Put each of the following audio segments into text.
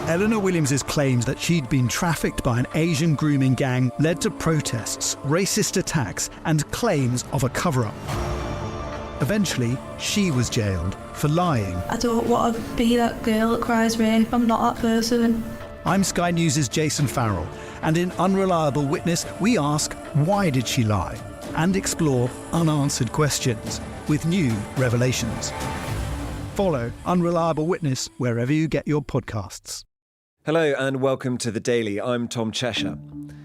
Eleanor Williams's claims that she'd been trafficked by an Asian grooming gang led to protests, racist attacks, and claims of a cover-up. Eventually, she was jailed for lying. I don't want to be that girl that cries rape. I'm not that person. I'm Sky News' Jason Farrell, and in Unreliable Witness, we ask, why did she lie? And explore unanswered questions with new revelations. Follow Unreliable Witness wherever you get your podcasts. Hello and welcome to The Daily. I'm Tom Cheshire.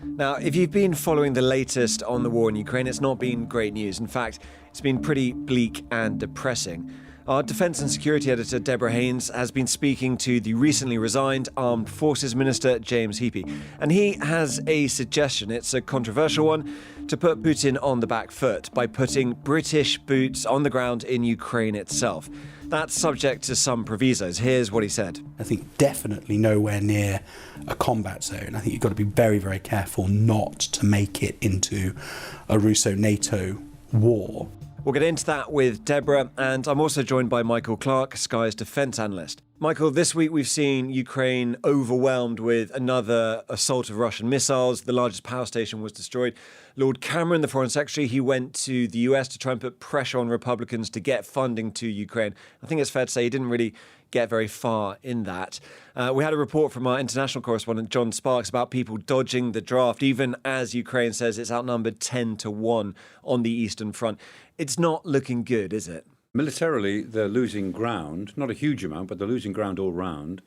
Now, if you've been following the latest on the war in Ukraine, it's not been great news. In fact, it's been pretty bleak and depressing. Our Defence and Security Editor, Deborah Haynes, has been speaking to the recently resigned Armed Forces Minister, James Heappey. And he has a suggestion, it's a controversial one, to put Putin on the back foot by putting British boots on the ground in Ukraine itself. That's subject to some provisos. Here's what he said. I think definitely nowhere near a combat zone. I think you've got to be very, very careful not to make it into a Russo-NATO war. We'll get into that with Deborah, and I'm also joined by Michael Clarke, Sky's defence analyst. Michael, this week we've seen Ukraine overwhelmed with another assault of Russian missiles. The largest power station was destroyed. Lord Cameron, the Foreign Secretary, he went to the US to try and put pressure on Republicans to get funding to Ukraine. I think it's fair to say he didn't really get very far in that. We had a report from our international correspondent, John Sparks, about people dodging the draft, even as Ukraine says it's outnumbered 10-1 on the Eastern Front. It's not looking good, is it? Militarily, they're losing ground, not a huge amount, but they're losing ground all round.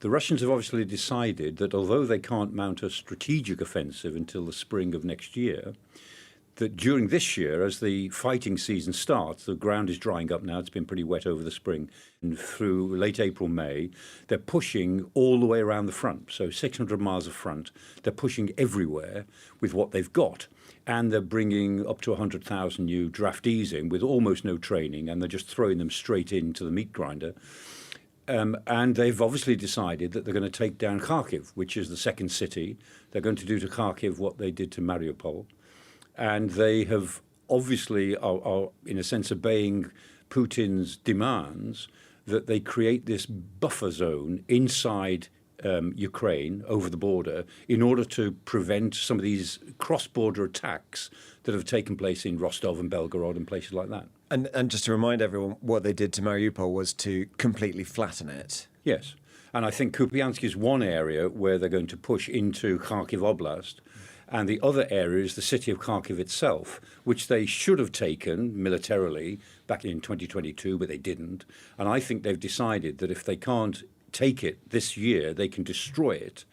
The Russians have obviously decided that although they can't mount a strategic offensive until the spring of next year, that during this year, as the fighting season starts, the ground is drying up now, it's been pretty wet over the spring, and through late April, May, they're pushing all the way around the front, so 600 miles of front. They're pushing everywhere with what they've got. And they're bringing up to 100,000 new draftees in with almost no training, and they're just throwing them straight into the meat grinder. And they've obviously decided that they're going to take down Kharkiv, which is the second city. They're going to do to Kharkiv what they did to Mariupol. And they have obviously are in a sense, obeying Putin's demands that they create this buffer zone inside Ukraine over the border in order to prevent some of these cross-border attacks that have taken place in Rostov and Belgorod and places like that. And just to remind everyone, what they did to Mariupol was to completely flatten it. Yes. And I think Kupiansk is one area where they're going to push into Kharkiv Oblast. And the other area is the city of Kharkiv itself, which they should have taken militarily back in 2022, but they didn't. And I think they've decided that if they can't take it this year, they can destroy it.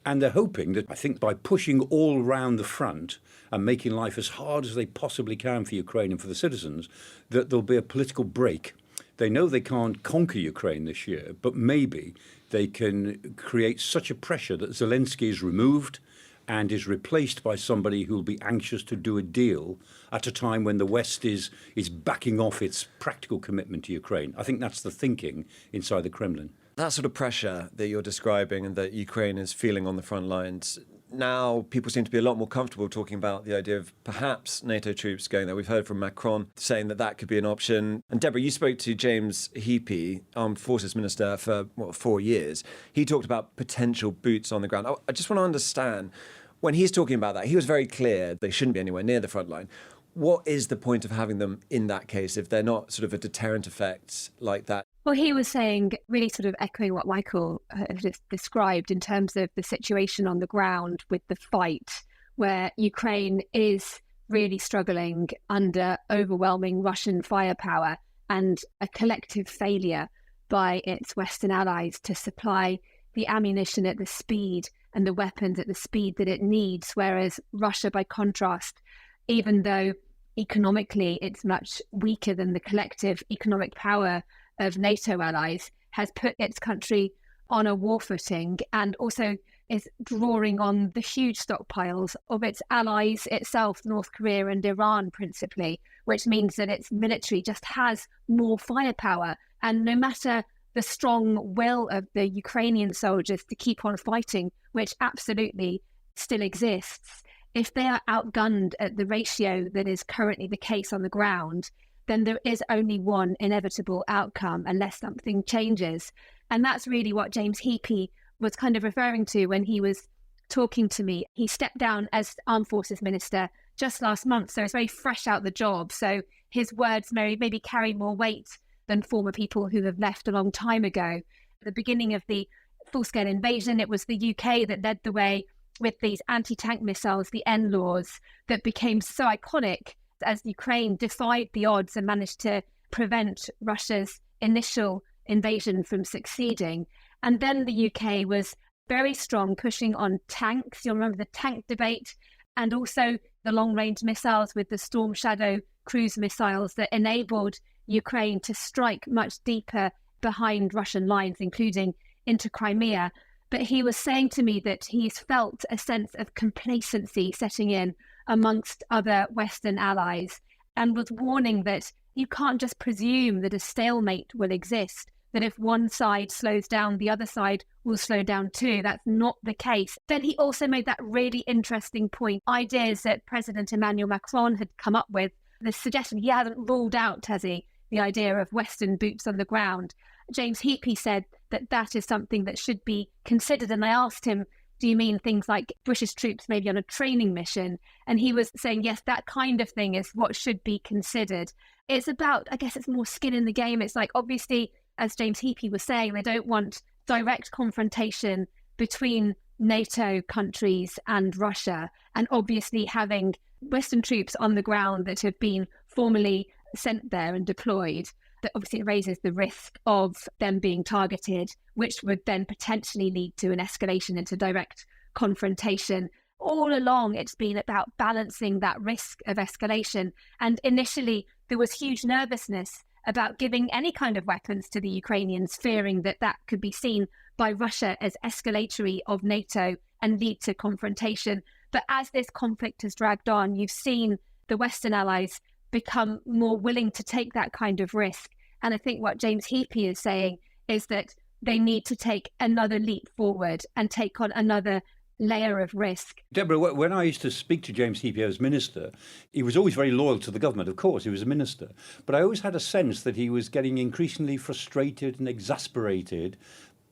And they're hoping that, I think, by pushing all round the front and making life as hard as they possibly can for Ukraine and for the citizens, that there'll be a political break. They know they can't conquer Ukraine this year, but maybe they can create such a pressure that Zelensky is removed and is replaced by somebody who will be anxious to do a deal at a time when the West is backing off its practical commitment to Ukraine. I think that's the thinking inside the Kremlin. That sort of pressure that you're describing and that Ukraine is feeling on the front lines, now people seem to be a lot more comfortable talking about the idea of perhaps NATO troops going there. We've heard from Macron saying that that could be an option. And Deborah, you spoke to James Heappey, Armed Forces Minister, for 4 years. He talked about potential boots on the ground. I just want to understand, when he's talking about that, he was very clear they shouldn't be anywhere near the front line. What is the point of having them in that case if they're not sort of a deterrent effect like that? Well, he was saying, really sort of echoing what Michael has described in terms of the situation on the ground with the fight, where Ukraine is really struggling under overwhelming Russian firepower and a collective failure by its Western allies to supply the ammunition at the speed and the weapons at the speed that it needs, whereas Russia, by contrast, even though economically it's much weaker than the collective economic power of NATO allies, has put its country on a war footing and also is drawing on the huge stockpiles of its allies itself, North Korea and Iran principally, which means that its military just has more firepower. And no matter the strong will of the Ukrainian soldiers to keep on fighting, which absolutely still exists, if they are outgunned at the ratio that is currently the case on the ground, then there is only one inevitable outcome unless something changes. And that's really what James Heappey was kind of referring to when he was talking to me. He stepped down as Armed Forces Minister just last month, so it's very fresh out the job. So his words maybe carry more weight than former people who have left a long time ago. At the beginning of the full-scale invasion, it was the UK that led the way with these anti-tank missiles, the NLAWs, that became so iconic as Ukraine defied the odds and managed to prevent Russia's initial invasion from succeeding. And then the UK was very strong, pushing on tanks. You'll remember the tank debate, and also the long-range missiles with the Storm Shadow cruise missiles that enabled Ukraine to strike much deeper behind Russian lines, including into Crimea. But he was saying to me that he's felt a sense of complacency setting in amongst other Western allies, and was warning that you can't just presume that a stalemate will exist, that if one side slows down, the other side will slow down too. That's not the case. Then he also made that really interesting point, ideas that President Emmanuel Macron had come up with, the suggestion. He hasn't ruled out, has he, the idea of Western boots on the ground. James Heappey said that that is something that should be considered. And I asked him, do you mean things like British troops maybe on a training mission? And he was saying, yes, that kind of thing is what should be considered. It's about, I guess it's more skin in the game. It's like, obviously, as James Heappey was saying, they don't want direct confrontation between NATO countries and Russia. And obviously having Western troops on the ground that have been formally sent there and deployed, that obviously raises the risk of them being targeted, which would then potentially lead to an escalation into direct confrontation. All along, it's been about balancing that risk of escalation. And initially, there was huge nervousness about giving any kind of weapons to the Ukrainians, fearing that that could be seen by Russia as escalatory of NATO and lead to confrontation. But as this conflict has dragged on, you've seen the Western allies become more willing to take that kind of risk. And I think what James Heappey is saying is that they need to take another leap forward and take on another layer of risk. Deborah, when I used to speak to James Heappey as minister, he was always very loyal to the government. Of course, he was a minister. But I always had a sense that he was getting increasingly frustrated and exasperated,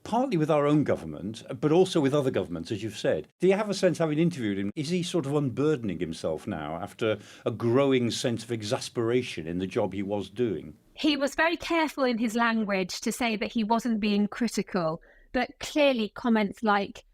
partly with our own government, but also with other governments, as you've said. Do you have a sense, having interviewed him, is he sort of unburdening himself now after a growing sense of exasperation in the job he was doing? He was very careful in his language to say that he wasn't being critical, but clearly comments like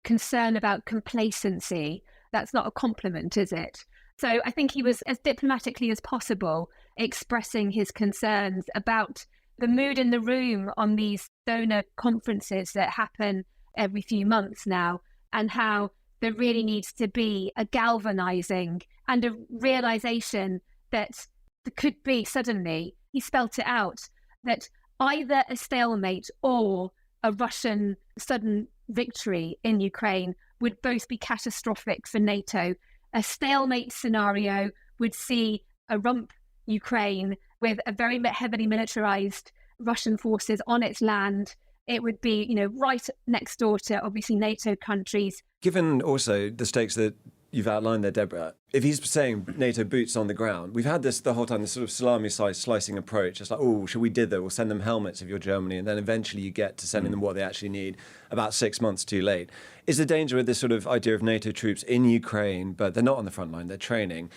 concern about complacency, that's not a compliment, is it? So I think he was, as diplomatically as possible, expressing his concerns about the mood in the room on these donor conferences that happen every few months now, and how there really needs to be a galvanizing and a realization that there could be suddenly, he spelt it out, that either a stalemate or a Russian sudden victory in Ukraine would both be catastrophic for NATO. A stalemate scenario would see a rump Ukraine with a very heavily militarized Russian forces on its land. It would be, right next door to obviously NATO countries. Given also the stakes that you've outlined there, Deborah, if he's saying NATO boots on the ground, we've had this the whole time, this sort of salami-sized slicing approach. It's like, oh, should we dither? We'll send them helmets if you're Germany. And then eventually you get to sending them what they actually need about 6 months too late. Is the danger with this sort of idea of NATO troops in Ukraine, but they're not on the front line, they're training,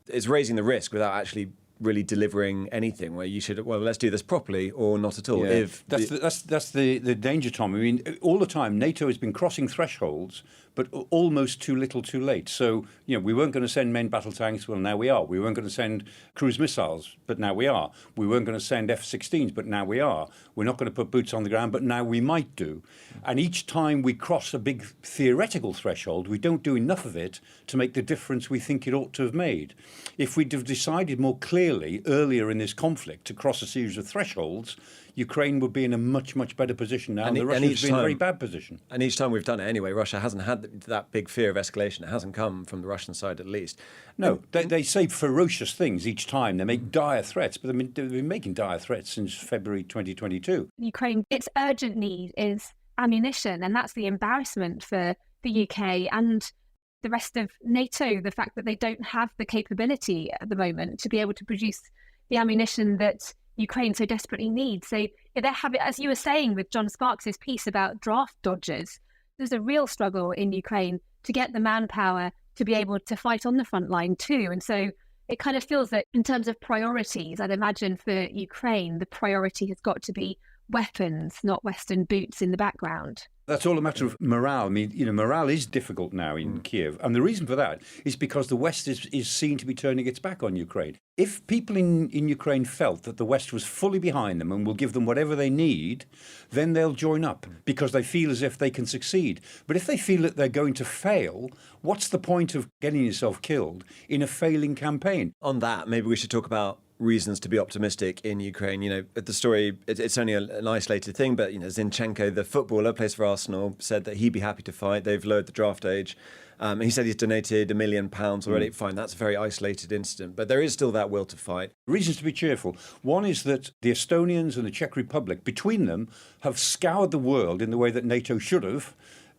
is raising the risk without actually really delivering anything, where you should, well, let's do this properly or not at all? Yeah. That's the danger, Tom. I mean, all the time, NATO has been crossing thresholds, but almost too little too late. So, we weren't going to send main battle tanks, well, now we are. We weren't going to send cruise missiles, but now we are. We weren't going to send F-16s, but now we are. We're not going to put boots on the ground, but now we might do. And each time we cross a big theoretical threshold, we don't do enough of it to make the difference we think it ought to have made. If we'd have decided more clearly earlier in this conflict to cross a series of thresholds, Ukraine would be in a much, much better position now, and the Russians would be in a very bad position. And each time we've done it anyway, Russia hasn't had that big fear of escalation. It hasn't come from the Russian side, at least. No, they say ferocious things each time. They make dire threats, but they've been making dire threats since February 2022. Ukraine, its urgent need is ammunition, and that's the embarrassment for the UK and the rest of NATO, the fact that they don't have the capability at the moment to be able to produce the ammunition that Ukraine so desperately needs. So they have it, as you were saying with John Sparks's piece about draft dodgers, there's a real struggle in Ukraine to get the manpower to be able to fight on the front line too. And so it kind of feels that in terms of priorities, I'd imagine for Ukraine, the priority has got to be weapons, not Western boots in the background. That's all a matter of morale. I mean, morale is difficult now in Kiev. And the reason for that is because the West is seen to be turning its back on Ukraine. If people in Ukraine felt that the West was fully behind them and will give them whatever they need, then they'll join up because they feel as if they can succeed. But if they feel that they're going to fail, what's the point of getting yourself killed in a failing campaign? On that, maybe we should talk about reasons to be optimistic in Ukraine. The story, it's only an isolated thing, but, Zinchenko, the footballer, plays for Arsenal, said that he'd be happy to fight. They've lowered the draft age. He said he's donated £1 million already. Fine, that's a very isolated incident, but there is still that will to fight. Reasons to be cheerful. One is that the Estonians and the Czech Republic, between them, have scoured the world in the way that NATO should have,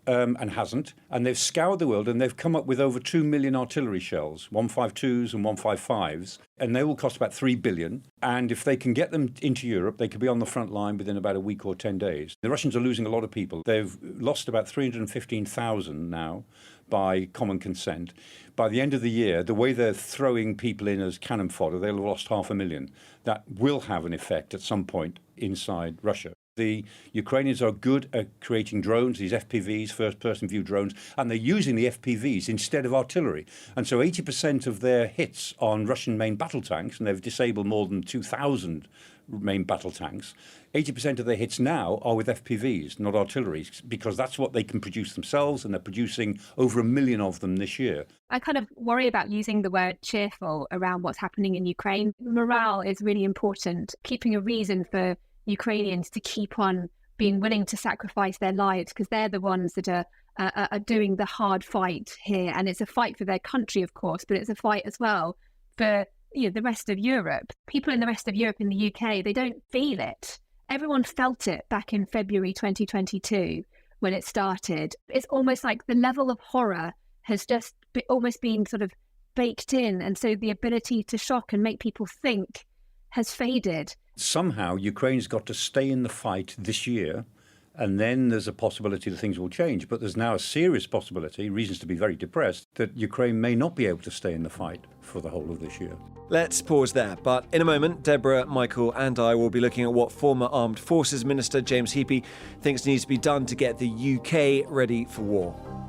and hasn't, and they've scoured the world and they've come up with over 2 million artillery shells, 152s and 155s, and they will cost about 3 billion. And if they can get them into Europe, they could be on the front line within about a week or 10 days. The Russians are losing a lot of people. They've lost about 315,000 now by common consent. By the end of the year, the way they're throwing people in as cannon fodder, they'll have lost 500,000. That will have an effect at some point inside Russia. The Ukrainians are good at creating drones, these FPVs, first-person view drones, and they're using the FPVs instead of artillery. And so 80% of their hits on Russian main battle tanks, and they've disabled more than 2,000 main battle tanks, 80% of their hits now are with FPVs, not artillery, because that's what they can produce themselves, and they're producing over 1 million of them this year. I kind of worry about using the word cheerful around what's happening in Ukraine. Morale is really important, keeping a reason for Ukrainians to keep on being willing to sacrifice their lives, because they're the ones that are doing the hard fight here. And it's a fight for their country, of course, but it's a fight as well for the rest of Europe. People in the rest of Europe, in the UK, they don't feel it. Everyone felt it back in February 2022 when it started. It's almost like the level of horror has just almost been sort of baked in. And so the ability to shock and make people think has faded. Somehow Ukraine's got to stay in the fight this year, and then there's a possibility that things will change. But there's now a serious possibility, reasons to be very depressed, that Ukraine may not be able to stay in the fight for the whole of this year. Let's pause there. But in a moment, Deborah, Michael and I will be looking at what former Armed Forces Minister James Heappey thinks needs to be done to get the UK ready for war.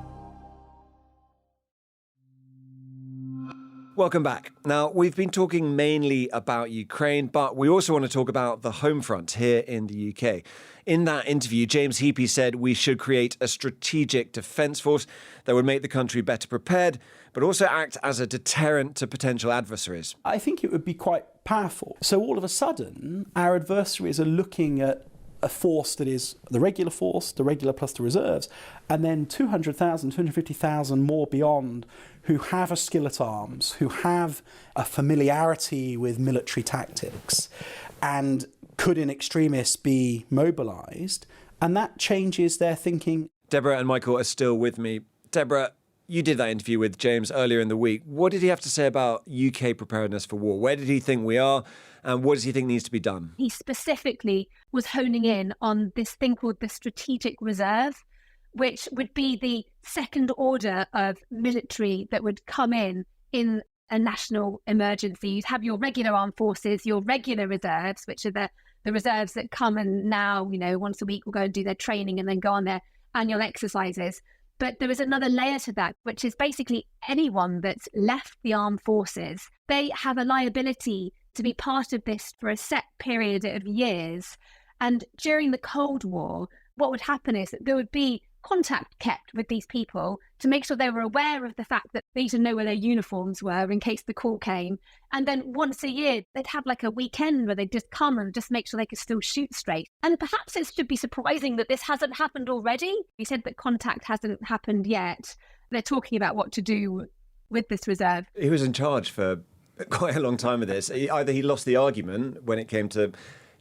Welcome back. Now, we've been talking mainly about Ukraine, but we also want to talk about the home front here in the UK. In that interview, James Heappey said we should create a strategic defence force that would make the country better prepared, but also act as a deterrent to potential adversaries. I think it would be quite powerful. So all of a sudden, our adversaries are looking at a force that is the regular force, the regular plus the reserves, and then 200,000, 250,000 more beyond who have a skill at arms, who have a familiarity with military tactics, and could in extremis be mobilised, and that changes their thinking. Deborah and Michael are still with me. Deborah, you did that interview with James earlier in the week. What did he have to say about UK preparedness for war? Where did he think we are? And what does he think needs to be done? He specifically was honing in on this thing called the Strategic Reserve, which would be the second order of military that would come in a national emergency. You'd have your regular armed forces, your regular reserves, which are the reserves that come and now, once a week will go and do their training and then go on their annual exercises. But there is another layer to that, which is basically anyone that's left the armed forces. They have a liability to be part of this for a set period of years. And during the Cold War, what would happen is that there would be contact kept with these people to make sure they were aware of the fact that they need to know where their uniforms were in case the call came. And then once a year, they'd have like a weekend where they'd just come and just make sure they could still shoot straight. And perhaps it should be surprising that this hasn't happened already. He said that contact hasn't happened yet. They're talking about what to do with this reserve. He was in charge for quite a long time with this. Either he lost the argument when it came to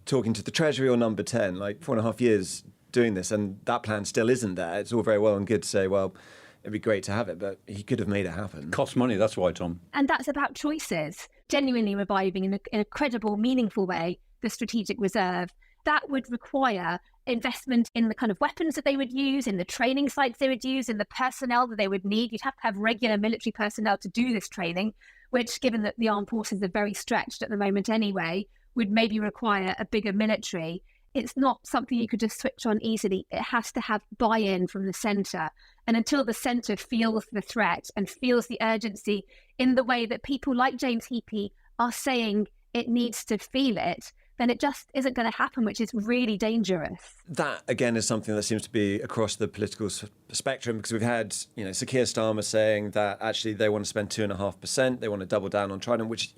talking to the Treasury or Number 10, like 4.5 years doing this, and that plan still isn't there. It's all very well and good to say, well, it'd be great to have it, but he could have made it happen. Costs money, that's why, Tom. And that's about choices, genuinely reviving in a credible, meaningful way the strategic reserve. That would require investment in the kind of weapons that they would use, in the training sites they would use, in the personnel that they would need. You'd have to have regular military personnel to do this training, which, given that the armed forces are very stretched at the moment anyway, would maybe require a bigger military. It's not something you could just switch on easily. It has to have buy-in from the centre. And until the centre feels the threat and feels the urgency in the way that people like James Heappey are saying it needs to feel it, then it just isn't going to happen, which is really dangerous. That, again, is something that seems to be across the political spectrum, because we've had, Sir Keir Starmer saying that actually they want to spend 2.5%, they want to double down on Trident, which,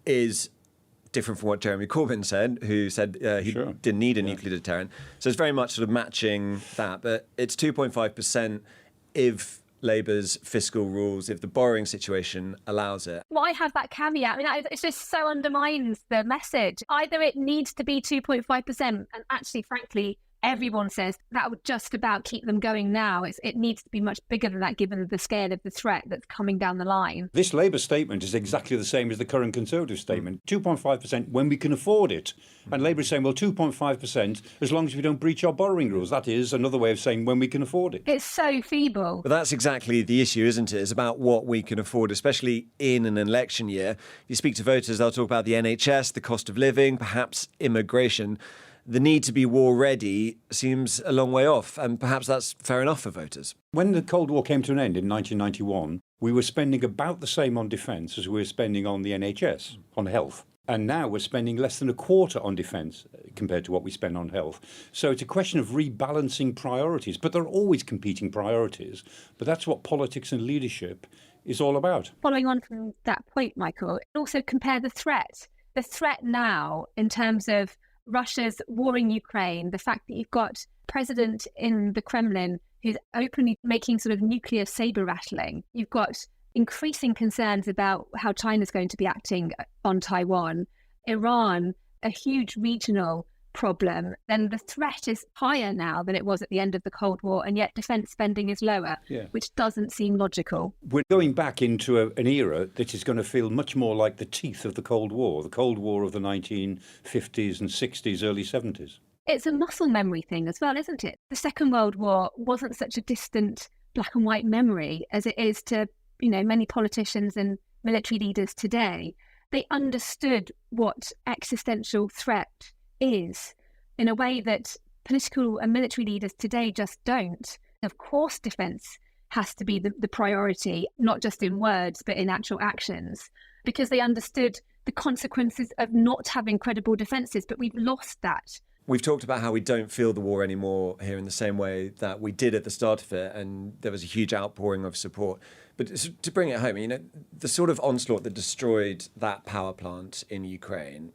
is different from what Jeremy Corbyn said, who said he didn't need a nuclear deterrent. So it's very much sort of matching that. But it's 2.5% if Labour's fiscal rules, if the borrowing situation allows it. Why have that caveat? I mean, it just so undermines the message. Either it needs to be 2.5%, and actually, frankly, everyone says that would just about keep them going now. It needs to be much bigger than that, given the scale of the threat that's coming down the line. This Labour statement is exactly the same as the current Conservative statement. 2.5% when we can afford it. And Labour is saying, well, 2.5% as long as we don't breach our borrowing rules. That is another way of saying when we can afford it. It's so feeble. But that's exactly the issue, isn't it? It's about what we can afford, especially in an election year. If you speak to voters, they'll talk about the NHS, the cost of living, perhaps immigration. The need to be war ready seems a long way off, and perhaps that's fair enough for voters. When the Cold War came to an end in 1991, we were spending about the same on defence as we were spending on the NHS, on health. And now we're spending less than a quarter on defence compared to what we spend on health. So it's a question of rebalancing priorities, but there are always competing priorities. But that's what politics and leadership is all about. Following on from that point, Michael, also compare the threat. The threat now in terms of Russia's war in Ukraine, the fact that you've got a president in the Kremlin who's openly making sort of nuclear saber rattling. You've got increasing concerns about how China's going to be acting on Taiwan. Iran, a huge regional problem. Then the threat is higher now than it was at the end of the Cold War, and yet defence spending is lower, which doesn't seem logical. We're going back into an era that is going to feel much more like the teeth of the Cold War of the 1950s and 60s, early 70s. It's a muscle memory thing as well, isn't it? The Second World War wasn't such a distant black and white memory as it is to, many politicians and military leaders today. They understood what existential threat is in a way that political and military leaders today just don't. Of course, defence has to be the priority, not just in words, but in actual actions, because they understood the consequences of not having credible defences, but we've lost that. We've talked about how we don't feel the war anymore here in the same way that we did at the start of it, and there was a huge outpouring of support. But to bring it home, the sort of onslaught that destroyed that power plant in Ukraine,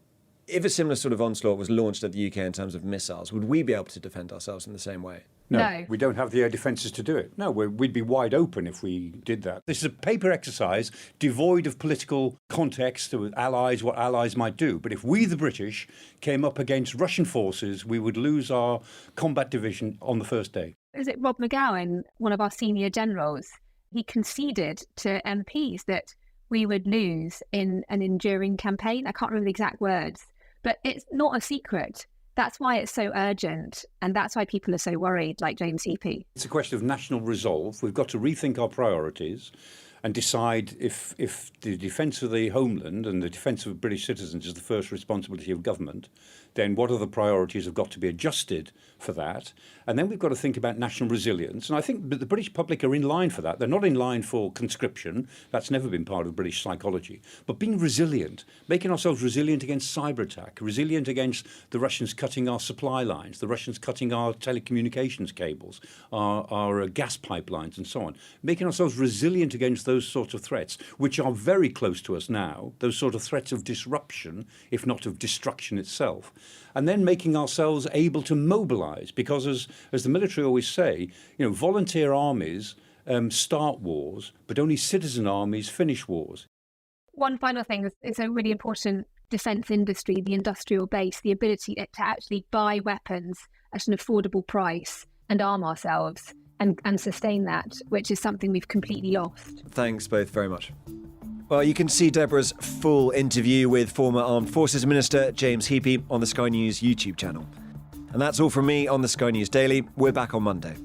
if a similar sort of onslaught was launched at the UK in terms of missiles, would we be able to defend ourselves in the same way? No. We don't have the air defences to do it. No, we'd be wide open if we did that. This is a paper exercise devoid of political context with allies, what allies might do. But if we, the British, came up against Russian forces, we would lose our combat division on the first day. Is it Rob McGowan, one of our senior generals? He conceded to MPs that we would lose in an enduring campaign. I can't remember the exact words, but it's not a secret. That's why it's so urgent, and that's why people are so worried, like James Heappey. It's a question of national resolve. We've got to rethink our priorities and decide if the defence of the homeland and the defence of British citizens is the first responsibility of government, then what other priorities have got to be adjusted for that? And then we've got to think about national resilience. And I think the British public are in line for that. They're not in line for conscription. That's never been part of British psychology. But being resilient, making ourselves resilient against cyber attack, resilient against the Russians cutting our supply lines, the Russians cutting our telecommunications cables, our gas pipelines and so on. Making ourselves resilient against those sorts of threats, which are very close to us now, those sort of threats of disruption, if not of destruction itself. And then making ourselves able to mobilise, because as the military always say, volunteer armies start wars, but only citizen armies finish wars. One final thing is a really important defence industry, the industrial base, the ability to actually buy weapons at an affordable price and arm ourselves and sustain that, which is something we've completely lost. Thanks both very much. Well, you can see Deborah's full interview with former Armed Forces Minister James Heappey on the Sky News YouTube channel. And that's all from me on the Sky News Daily. We're back on Monday.